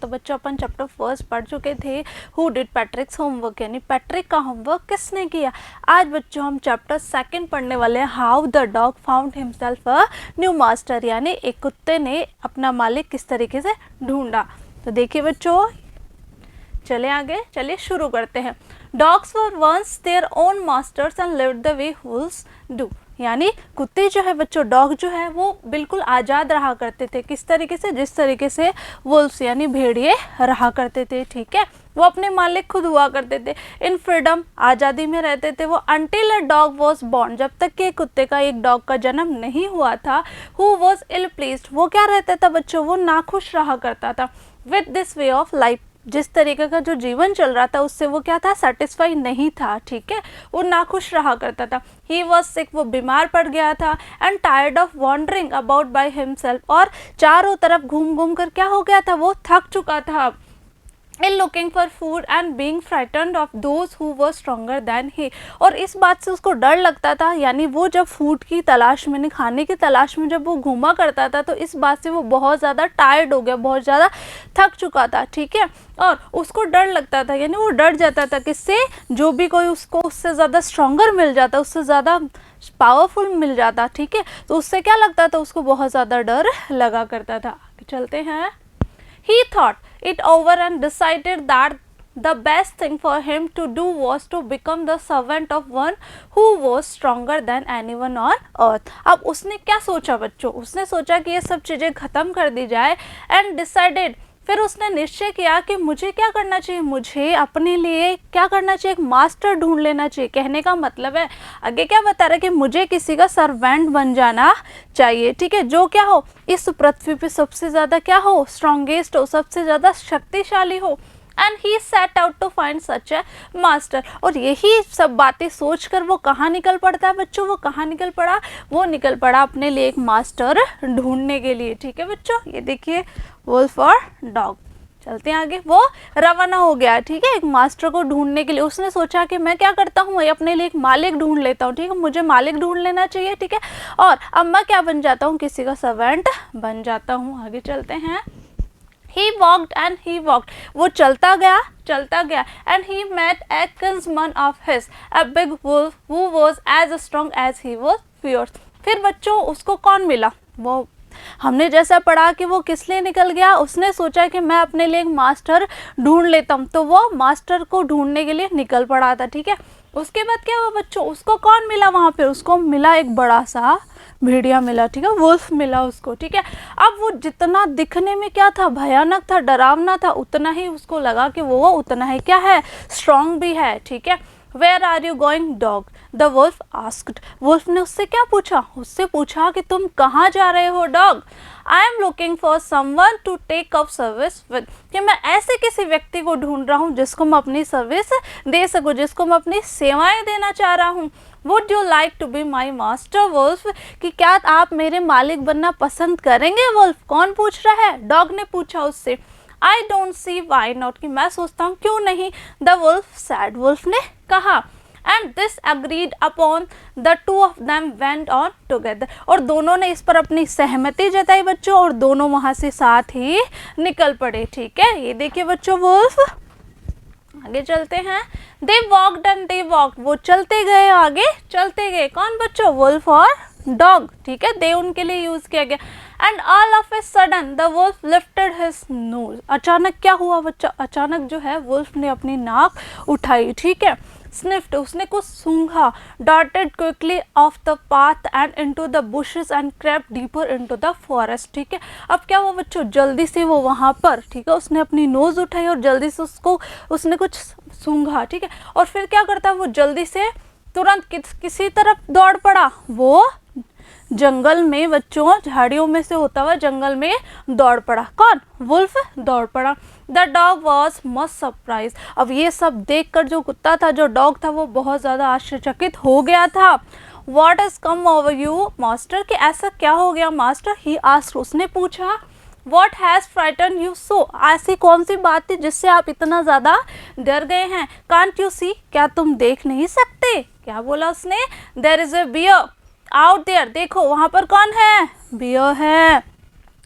तो बच्चों अपन chapter first पढ़ चुके थे हु डिड पैट्रिक्स होमवर्क, यानी पैट्रिक का होमवर्क किसने किया। आज बच्चों हम चैप्टर सेकंड पढ़ने वाले हैं how the dog found himself a new master, यानी एक कुत्ते ने अपना मालिक किस तरीके से ढूंढा। तो देखिए बच्चों, चले आगे, चलिए शुरू करते हैं। Dogs were once their own masters and lived the way wolves do, यानी कुत्ते जो है बच्चों, डॉग जो है वो बिल्कुल आज़ाद रहा करते थे। किस तरीके से? जिस तरीके से वुल्व्स यानी भेड़िए रहा करते थे, ठीक है। वो अपने मालिक खुद हुआ करते थे। इन फ्रीडम, आज़ादी में रहते थे वो। Until a dog was born, जब तक कि कुत्ते का एक डॉग का जन्म नहीं हुआ था। हु वॉज इल प्लीज्ड, वो क्या रहता था बच्चों, वो नाखुश रहा करता था। With this way of life, जिस तरीके का जो जीवन चल रहा था उससे वो क्या था, सेटिस्फाई नहीं था, ठीक है। वो नाखुश रहा करता था। ही वॉज सिक, वो बीमार पड़ गया था। And tired of wandering about by himself, और चारों तरफ घूम घूम कर क्या हो गया था, वो थक चुका था। in looking for food and being frightened of those who were stronger than he, और इस बात से उसको डर लगता था, यानी वो जब फूड की तलाश में, खाने की तलाश में जब वो घूमा करता था तो इस बात से वो बहुत ज़्यादा टायर्ड हो गया, बहुत ज़्यादा थक चुका था, ठीक है। और उसको डर लगता था, यानी वो डर जाता था किससे, जो भी कोई उसको उससे ज़्यादा स्ट्रॉन्गर मिल जाता, उससे ज़्यादा पावरफुल मिल जाता, ठीक है, तो उससे क्या लगता था, उसको बहुत ज़्यादा डर लगा करता था। चलते हैं। He thought it over and decided that the best thing for him to do was to become the servant of one who was stronger than anyone on earth। अब उसने क्या सोचा बच्चों, उसने सोचा कि ये सब चीज़ें ख़त्म कर दी जाए। and decided, फिर उसने निश्चय किया कि मुझे क्या करना चाहिए, मुझे अपने लिए क्या करना चाहिए, एक मास्टर ढूंढ लेना चाहिए। कहने का मतलब है, आगे क्या बता रहा है कि मुझे किसी का सर्वेंट बन जाना चाहिए, ठीक है, जो क्या हो, इस पृथ्वी पे सबसे ज़्यादा क्या हो, स्ट्रॉन्गेस्ट हो, सबसे ज़्यादा शक्तिशाली हो। And he set out to find such a master, और यही सब बातें सोचकर वो कहाँ निकल पड़ता है बच्चों, वो कहाँ निकल पड़ा, वो निकल पड़ा अपने लिए एक मास्टर ढूंढने के लिए, ठीक है बच्चों। ये देखिए वुल्फ और डॉग। चलते हैं आगे। वो रवाना हो गया, ठीक है, एक मास्टर को ढूंढने के लिए। उसने सोचा कि मैं क्या करता हूँ, अपने लिए एक मालिक ढूंढ लेता हूँ, ठीक है, मुझे मालिक ढूंढ लेना चाहिए, ठीक है, और अब मैं क्या बन जाता हूँ, किसी का सर्वेंट बन जाता हूँ। आगे चलते हैं। He walked and he walked, वो चलता गया and he met a kinsman of his, a big wolf who was as strong as he was fierce। फिर बच्चों उसको कौन मिला, वो हमने जैसा पढ़ा कि वो किस लिए निकल गया, उसने सोचा कि मैं अपने लिए एक मास्टर ढूंढ लेता हूँ, तो वो मास्टर को ढूंढने के लिए निकल पड़ा था, ठीक है। उसके बाद क्या हुआ बच्चों, उसको कौन मिला वहाँ पे, उसको मिला एक बड़ा सा भेड़िया मिला, ठीक है, वुल्फ मिला उसको, ठीक है। अब वो जितना दिखने में क्या था, भयानक था, डरावना था, उतना ही उसको लगा कि वो उतना ही क्या है, स्ट्रॉन्ग भी है, ठीक है। Where are you going dog, the wolf asked, wolf ने उससे क्या पूछा, उससे पूछा कि तुम कहाँ जा रहे हो dog. I am looking for someone to take up service with, कि मैं ऐसे किसी व्यक्ति को ढूंढ रहा हूँ जिसको मैं अपनी सर्विस दे सकूँ, जिसको मैं अपनी सेवाएं देना चाह रहा हूँ। Would you like to be my master wolf, कि क्या आप मेरे मालिक बनना पसंद करेंगे वुल्फ। कौन पूछ रहा है, डॉग ने पूछा उससे। I don't see why not, कि मैं सोचता हूँ क्यों नहीं। द वुल्फ सैड, वुल्फ ने कहा। And this agreed upon the two of them went on together, और दोनों ने इस पर अपनी सहमति जताई बच्चों, और दोनों वहाँ से साथ ही निकल पड़े, ठीक है। ये देखिए बच्चों वुल्फ। आगे चलते हैं। दे वॉकड एंड दे वॉकड, वो चलते गए, आगे चलते गए। कौन बच्चों, वुल्फ और डॉग, ठीक है, दे उनके लिए यूज किया गया। And all of a sudden the wolf lifted his nose, अचानक क्या हुआ बच्चा, अचानक जो है वुल्फ ने अपनी नाक उठाई, ठीक है। स्निफ्ड, उसने कुछ सूंघा। Darted quickly off the path and into the bushes and crept deeper into the forest, ठीक है। अब क्या हुआ बच्चों, जल्दी से वो वहाँ पर, ठीक है, उसने अपनी नोज उठाई और जल्दी से उसने कुछ सूंघा, ठीक है, और फिर क्या करता, वो जल्दी से तुरंत किसी तरफ दौड़ पड़ा, वो जंगल में बच्चों, झाड़ियों में से होता हुआ जंगल में दौड़ पड़ा। कौन, वुल्फ दौड़ पड़ा। The dog was much surprise, अब ये सब देखकर जो कुत्ता था, जो डॉग था, वो बहुत ज़्यादा आश्चर्यचकित हो गया था। What is come over you master, कि ऐसा क्या हो गया मास्टर। ही आस्क्ड, उसने पूछा। What has frighten you so, ऐसी कौन सी बात थी जिससे आप इतना ज़्यादा डर गए हैं। कांट यू सी, क्या तुम देख नहीं सकते, क्या बोला उसने। There is a bear out there, देखो वहाँ पर कौन है, बियर है।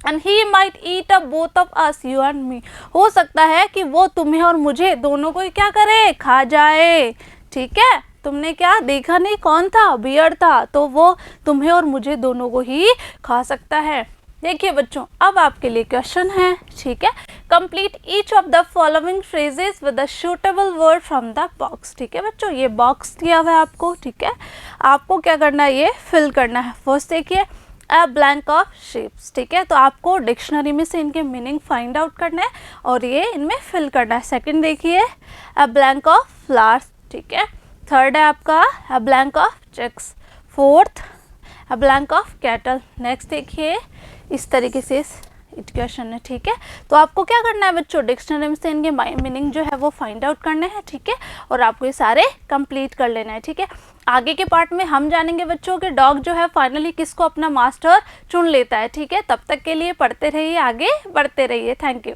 And he might eat up both of us, you and me. हो सकता है कि वो तुम्हें और मुझे दोनों को ही क्या करे, खा जाए। ठीक है, तुमने क्या देखा नहीं, कौन था, बियर था, तो वो तुम्हें और मुझे दोनों को ही खा सकता है। देखिए बच्चों, अब आपके लिए क्वेश्चन है। ठीक है, complete each of the following phrases with a suitable word from the box. ठीक है बच्चों, ये बॉक्स दिया हुआ है आपको। ठीक है, आपको क्या करना है, ये फिल करना है। फर्स्ट देखिए, अ ब्लैंक ऑफ शेप्स। ठीक है, तो आपको डिक्शनरी में से इनके मीनिंग फाइंड आउट करना है और ये इनमें फिल करना है। सेकंड देखिए, अ ब्लैंक ऑफ फ्लावर्स। ठीक है, थर्ड है आपका a blank of chicks. Fourth, a blank of cattle. Next देखिए, इस तरीके से क्वेश्चन है। ठीक है, तो आपको क्या करना है बच्चों, डिक्शनरी में से इनके मीनिंग जो है वो फाइंड आउट करने हैं। ठीक है, और आपको ये सारे कंप्लीट कर लेना है। ठीक है, आगे के पार्ट में हम जानेंगे बच्चों कि डॉग जो है फाइनली किसको अपना मास्टर चुन लेता है। ठीक है, तब तक के लिए पढ़ते रहिए, आगे बढ़ते रहिए। Thank you.